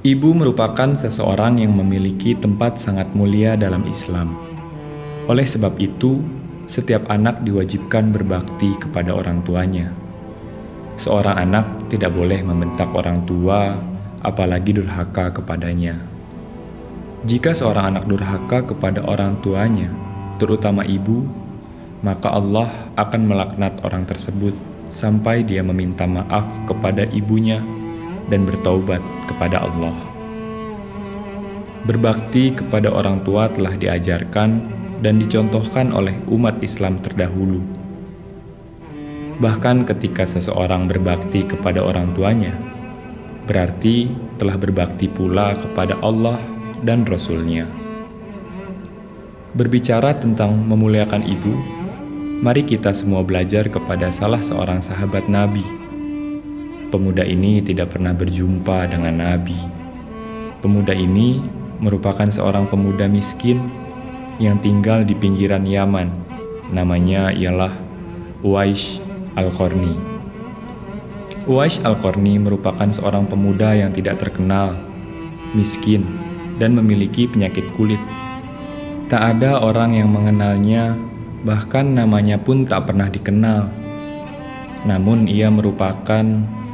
Ibu merupakan seseorang yang memiliki tempat sangat mulia dalam Islam. Oleh sebab itu, setiap anak diwajibkan berbakti kepada orang tuanya. Seorang anak tidak boleh membentak orang tua, apalagi durhaka kepadanya. Jika seorang anak durhaka kepada orang tuanya, terutama ibu, maka Allah akan melaknat orang tersebut sampai dia meminta maaf kepada ibunya dan bertaubat kepada Allah. Berbakti kepada orang tua telah diajarkan dan dicontohkan oleh umat Islam terdahulu. Bahkan ketika seseorang berbakti kepada orang tuanya, berarti telah berbakti pula kepada Allah dan Rasul-Nya. Berbicara tentang memuliakan ibu, mari kita semua belajar kepada salah seorang sahabat Nabi. Pemuda ini tidak pernah berjumpa dengan Nabi. Pemuda ini merupakan seorang pemuda miskin yang tinggal di pinggiran Yaman. Namanya ialah Uwais Al-Qarni. Uwais Al-Qarni merupakan seorang pemuda yang tidak terkenal, miskin, dan memiliki penyakit kulit. Tak ada orang yang mengenalnya, bahkan namanya pun tak pernah dikenal. Namun ia merupakan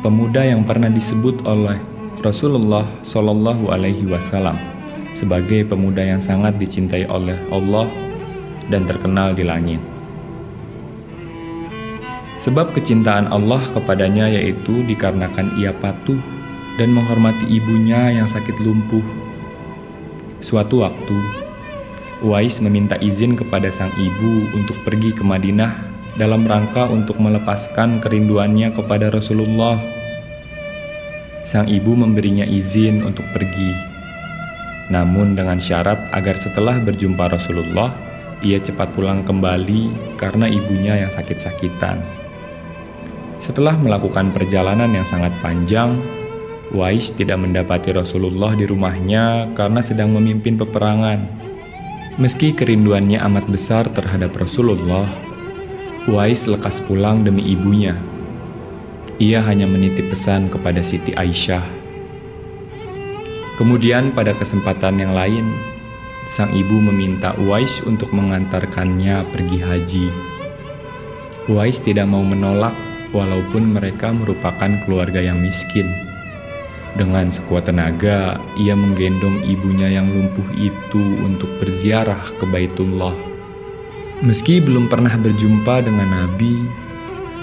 pemuda yang pernah disebut oleh Rasulullah Shallallahu Alaihi Wasallam sebagai pemuda yang sangat dicintai oleh Allah dan terkenal di langit. Sebab kecintaan Allah kepadanya yaitu dikarenakan ia patuh dan menghormati ibunya yang sakit lumpuh. Suatu waktu, Uwais meminta izin kepada sang ibu untuk pergi ke Madinah dalam rangka untuk melepaskan kerinduannya kepada Rasulullah. Sang ibu memberinya izin untuk pergi, namun dengan syarat agar setelah berjumpa Rasulullah, ia cepat pulang kembali karena ibunya yang sakit-sakitan. Setelah melakukan perjalanan yang sangat panjang, Uwais tidak mendapati Rasulullah di rumahnya karena sedang memimpin peperangan. Meski kerinduannya amat besar terhadap Rasulullah, Uwais lekas pulang demi ibunya. Ia hanya menitip pesan kepada Siti Aisyah. Kemudian pada kesempatan yang lain, sang ibu meminta Uwais untuk mengantarkannya pergi haji. Uwais tidak mau menolak walaupun mereka merupakan keluarga yang miskin. Dengan sekuat tenaga, ia menggendong ibunya yang lumpuh itu untuk berziarah ke Baitullah. Meski belum pernah berjumpa dengan Nabi,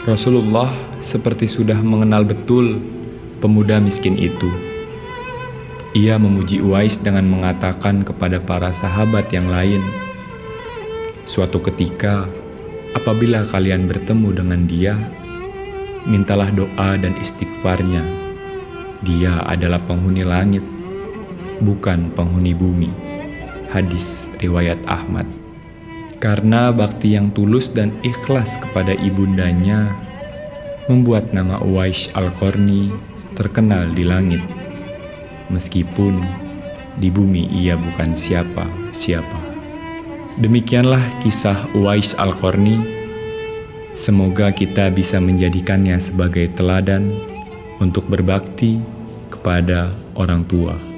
Rasulullah seperti sudah mengenal betul pemuda miskin itu. Ia memuji Uwais dengan mengatakan kepada para sahabat yang lain, "Suatu ketika, apabila kalian bertemu dengan dia, mintalah doa dan istighfarnya. Dia adalah penghuni langit, bukan penghuni bumi." Hadis riwayat Ahmad. Karena bakti yang tulus dan ikhlas kepada ibundanya, membuat nama Uwais Al-Qarni terkenal di langit, meskipun di bumi ia bukan siapa-siapa. Demikianlah kisah Uwais Al-Qarni. Semoga kita bisa menjadikannya sebagai teladan untuk berbakti kepada orang tua.